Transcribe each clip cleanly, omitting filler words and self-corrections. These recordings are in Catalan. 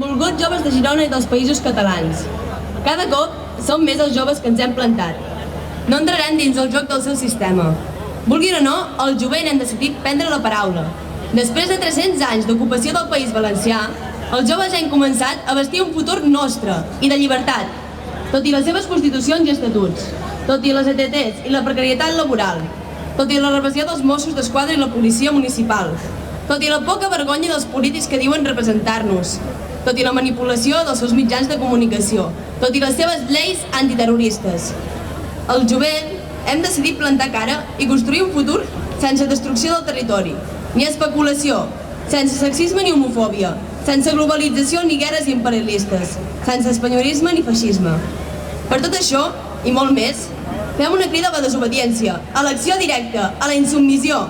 Benvolguts joves de Girona i dels Països Catalans. Cada cop som més els joves que ens hem plantat. No entrarem dins el joc del seu sistema. Vulguin o no, el jovent hem decidit prendre la paraula. Després de 300 anys d'ocupació del País Valencià, els joves hem començat a vestir un futur nostre i de llibertat, tot i les seves constitucions i estatuts, tot i les ETTs i la precarietat laboral, tot i la repressió dels Mossos d'Esquadra i la policia municipal, tot i la poca vergonya dels polítics que diuen representar-nos, tot i la manipulació dels seus mitjans de comunicació, tot i les seves lleis antiterroristes. El jovent hem decidit plantar cara i construir un futur sense destrucció del territori, ni especulació, sense sexisme ni homofòbia, sense globalització ni guerres imperialistes, sense espanyolisme ni feixisme. Per tot això, i molt més, fem una crida a la desobediència, a l'acció directa, a la insubmissió.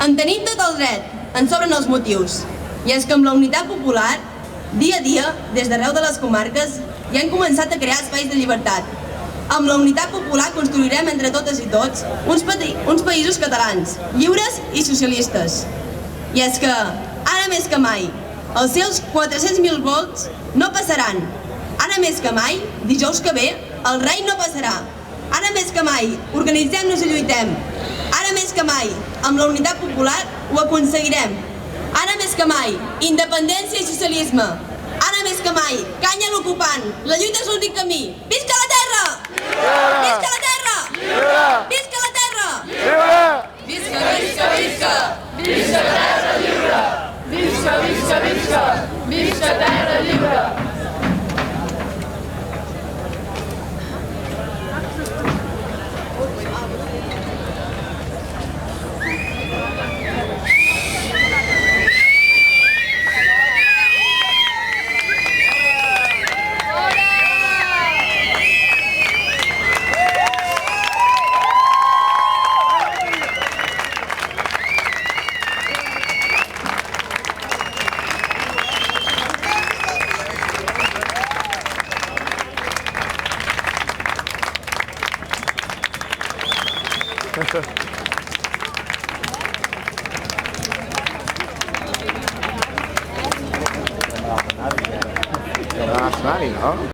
En tenim tot el dret, ens sobren els motius. I és que amb la unitat popular, dia a dia, des d'arreu de les comarques, ja han començat a crear espais de llibertat. Amb la unitat popular construirem entre totes i tots uns països catalans, lliures i socialistes. I és que, ara més que mai, els seus 400.000 vots no passaran. Ara més que mai, dijous que ve, el rei no passarà. Ara més que mai, organitzem-nos i lluitem. Ara més que mai, amb la unitat popular, ho aconseguirem. Ara més que mai, independència i socialisme. Ara més que mai, canya a l'ocupant. La lluita és l'únic camí. Visca la terra! Visca la terra! Visca la terra! Visca, visca, visca! Visca terra lliure! Visca, visca, visca! Visca terra lliure! No, no, no.